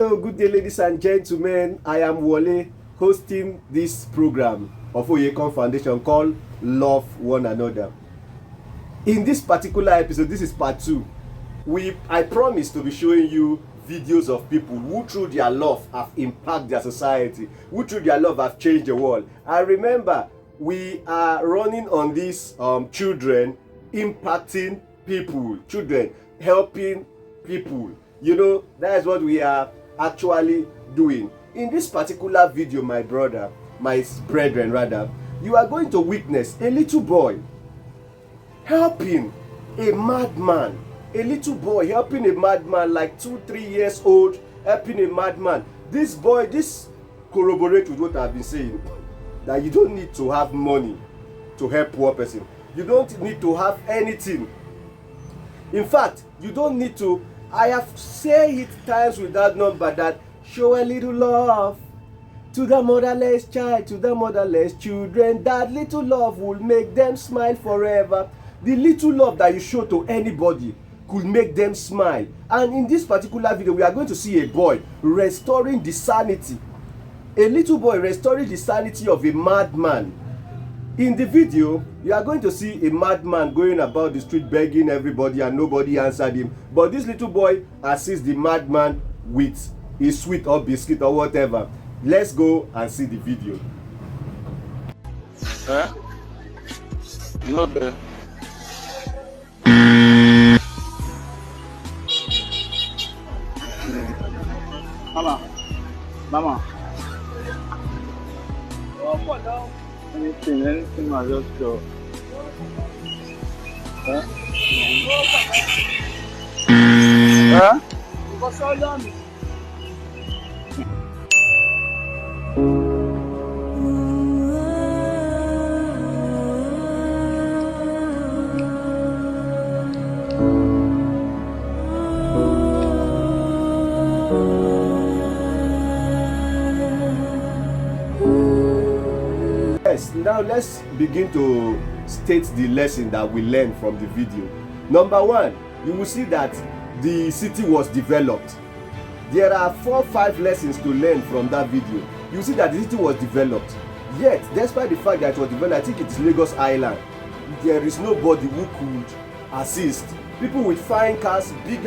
Hello, good day, ladies and gentlemen. I am Wole, hosting this program of Oyekon Foundation called Love One Another. In this particular episode, this is part 2. I promise to be showing you videos of people who through their love have impacted their society, who through their love have changed the world. And remember, we are running on these children impacting people, children helping people. You know, that is what we are actually doing. In this particular video, my brethren rather, you are going to witness a little boy helping a madman. A little boy helping a madman, like 2-3 years old, helping a madman. This corroborates with what I've been saying, that you don't need to have money to help poor person. You don't need to have anything. In fact, you don't need to. I have said it times without number that show a little love to the motherless child, to the motherless children. That little love will make them smile forever. The little love that you show to anybody could make them smile. And in this particular video, we are going to see a boy restoring the sanity. A little boy restoring the sanity of a madman. In the video, you are going to see a madman going about the street begging everybody and nobody answered him. But this little boy assists the madman with a sweet or biscuit or whatever. Let's go and see the video. Huh? No, babe. Mama. Anything I just go. Huh? Huh? For so long. Yes, now let's begin to state the lesson that we learned from the video. Number 1, you will see that the city was developed. There are 4-5 lessons to learn from that video. You see that the city was developed. Yet, despite the fact that it was developed, I think it's Lagos Island, there is nobody who could assist. People with fine cars, big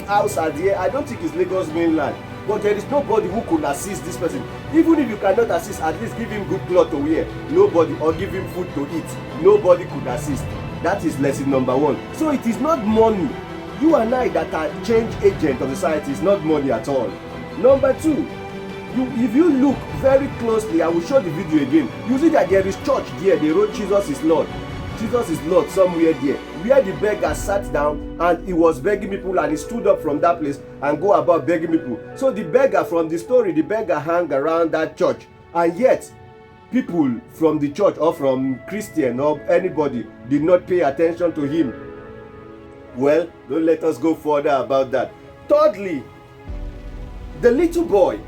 house are there. I don't think it's Lagos mainland. But there is nobody who could assist this person. Even if you cannot assist, at least give him good cloth to wear. Nobody, or give him food to eat. Nobody could assist. That is lesson number 1. So it is not money. You and I that are change agent of society is not money at all. Number 2, if you look very closely, I will show the video again. You see that there is church there. They wrote Jesus is Lord. Jesus is Lord somewhere there, where the beggar sat down and he was begging people, and he stood up from that place and go about begging people. So the beggar from the story, the beggar hung around that church, and yet people from the church or from Christian or anybody did not pay attention to him. Well, don't let us go further about that. Thirdly, the little boy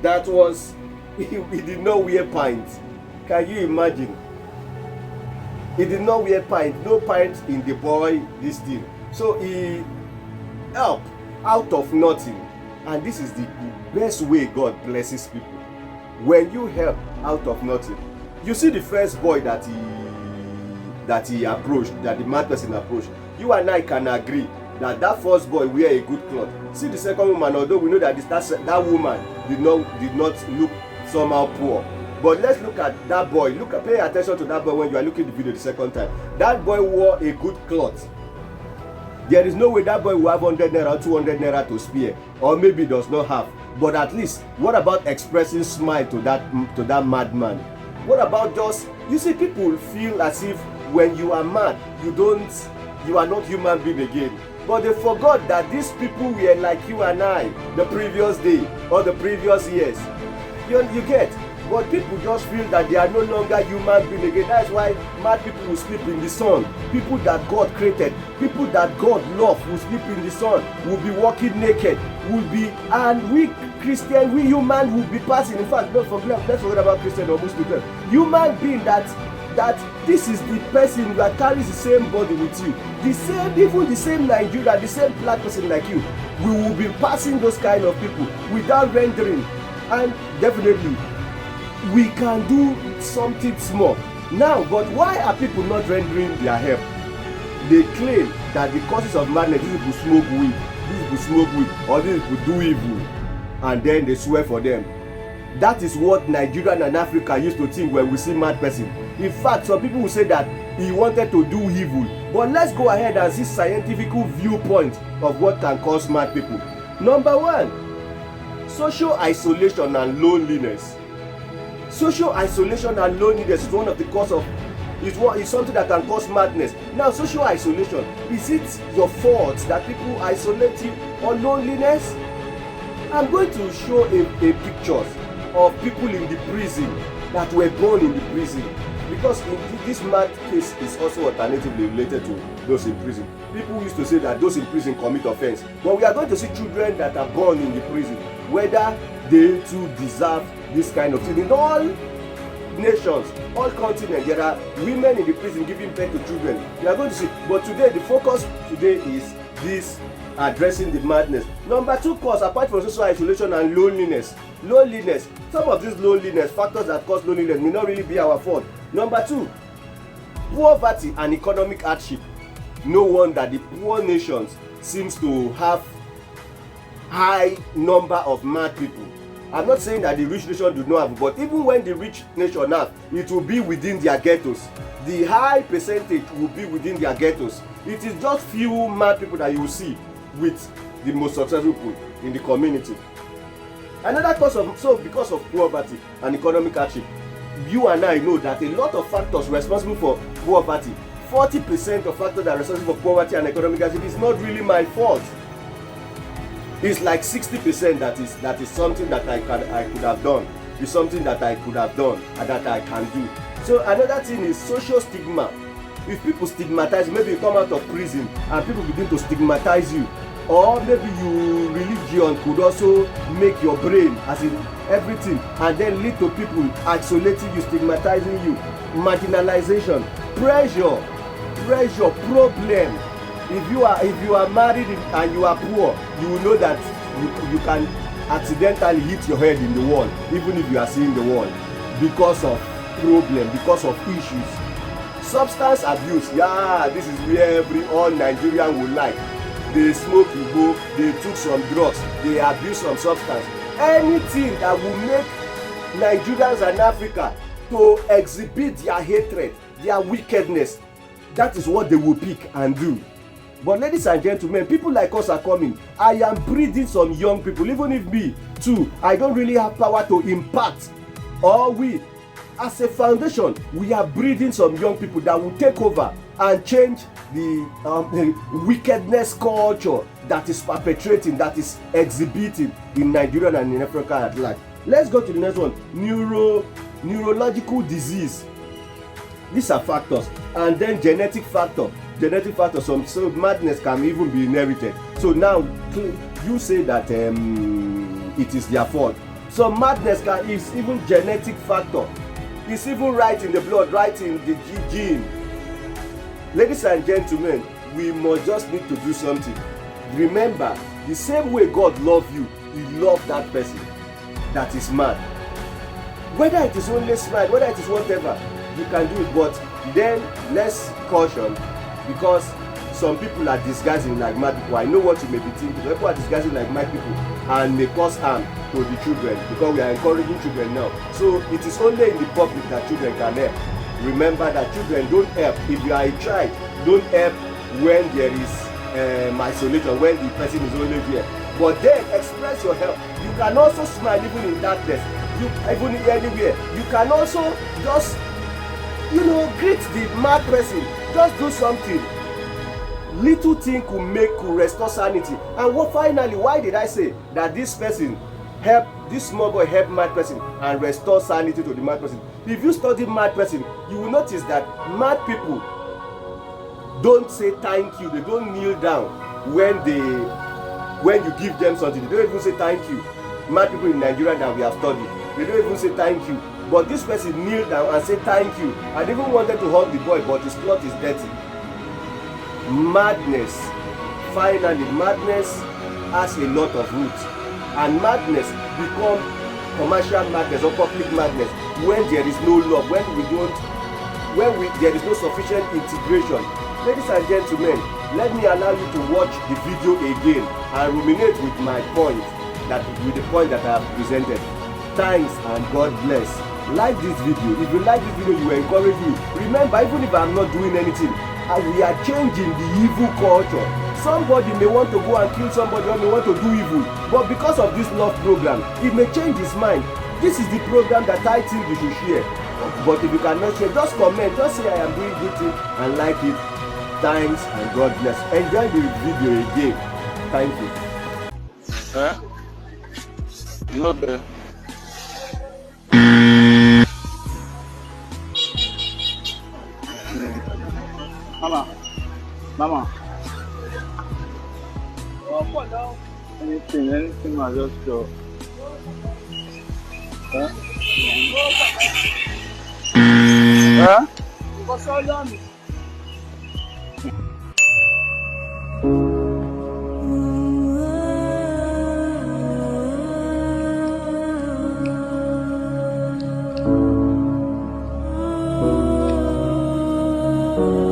that was he did not wear pants. Can you imagine? He did not wear pants, no pants in the boy, this thing. So he helped out of nothing. And this is the best way God blesses people. When you help out of nothing. You see the first boy that he approached, that the mad person approached. You and I can agree that first boy wear a good cloth. See the second woman, although we know that that woman did not look somehow poor. But let's look at that boy. Pay attention to that boy when you are looking at the video the second time. That boy wore a good cloth. There is no way that boy will have 100 naira or 200 naira to spare, or maybe does not have. But at least, what about expressing smile to that madman? What about just, you see, people feel as if when you are mad, you are not human being again. But they forgot that these people were like you and I the previous day or the previous years. You get? But people just feel that they are no longer human beings again. That's why mad people will sleep in the sun. People that God created, people that God loved will sleep in the sun, will be walking naked, and we Christian, we human will be passing. In fact, let's forget about Christian or Muslim. Human being that this is the person that carries the same body with you, even the same Nigeria, the same black person like you. we will be passing those kind of people without rendering, and definitely we can do something small now. But why are people not rendering their help? They claim that the causes of madness, these people smoke weed, these people smoke weed, or these people do evil, and then they swear for them. That is what Nigeria and Africa used to think when we see mad person. In fact, some people will say that he wanted to do evil. But let's go ahead and see scientific viewpoint of what can cause mad people. Number one, social isolation and loneliness. Social isolation and loneliness is one of the cause of, is something that can cause madness. Now, social isolation, is it your fault that people isolate you, or loneliness? I'm going to show a pictures of people in the prison that were born in the prison, because this mad case is also alternatively related to those in prison. People used to say that those in prison commit offense, but we are going to see children that are born in the prison, whether they too deserve this kind of thing. In all nations, all continents, there are women in the prison giving birth to children. We are going to see, but today the focus today is this, addressing the madness. Number two cause, apart from social isolation and loneliness, some of these loneliness factors that cause loneliness may not really be our fault. Number two, poverty and economic hardship. No wonder the poor nations seems to have high number of mad people. I'm not saying that the rich nation do not have, but even when the rich nation have, it will be within their ghettos. The high percentage will be within their ghettos. It is just few mad people that you will see with the most successful people in the community. Another cause of, so because of poverty and economic hardship, you and I know that a lot of factors responsible for poverty, 40% of factors that are responsible for poverty and economic hardship is not really my fault. It's like 60% that is something that I could have done. It's something that I could have done and that I can do. So another thing is social stigma. If people stigmatize, maybe you come out of prison and people begin to stigmatize you, or maybe your religion could also make your brain, as in everything, and then lead to people isolating you, stigmatizing you, marginalization, pressure, problem. If you are married and you are poor, you will know that you can accidentally hit your head in the wall, even if you are seeing the wall, because of problem, because of issues. Substance abuse, yeah, this is where all Nigerian would like. They smoke igbo, they took some drugs, they abuse some substance. Anything that will make Nigerians and Africa to exhibit their hatred, their wickedness, that is what they will pick and do. But ladies and gentlemen, people like us are coming. I am breeding some young people, even if me too, I don't really have power to impact. Or we, as a foundation, we are breeding some young people that will take over and change the wickedness culture that is perpetrating, that is exhibiting in Nigeria and in Africa at large. Let's go to the next one. Neurological disease. These are factors. And then genetic factor. So madness can even be inherited. So now you say that it is their fault. So madness is even genetic factor. It's even right in the blood, right in the gene. Ladies and gentlemen, we must just need to do something. Remember, the same way God loves you, He loves that person that is mad. Whether it is only smile, whether it is whatever, you can do it. But then let's caution, because some people are disguising like mad people. I know what you may be thinking. People are disguising like mad people and may cause harm to the children, because we are encouraging children now. So it is only in the public that children can help. Remember that children don't help. If you are a child, don't help when there is isolation, when the person is only there. But then express your help. You can also smile even in darkness. Even anywhere. You can also just, greet the mad person. Just do something. Little thing could restore sanity. And finally, why did I say that this person help, this small boy help mad person and restore sanity to the mad person? If you study mad person, you will notice that mad people don't say thank you. They don't kneel down when you give them something. They don't even say thank you. Mad people in Nigeria that we have studied, they don't even say thank you. But this person kneel down and say thank you, and even wanted to hug the boy, but his cloth is dirty. Madness. Finally, madness has a lot of roots, and madness become commercial madness or public madness when there is no love, when there is no sufficient integration. Ladies and gentlemen, let me allow you to watch the video again and ruminate with my point, with the point that I have presented. Thanks and God bless. Like this video. If you like this video, you encourage me. Remember, even if I'm not doing anything, we are changing the evil culture. Somebody may want to go and kill somebody, or may want to do evil, but because of this love program, he may change his mind. This is the program that I think you should share. But if you cannot share, just comment, just say I am doing good thing and like it. Thanks and God bless. Enjoy the video again. Thank you. No bad. Mama. Anything I just go. Because so long. Oh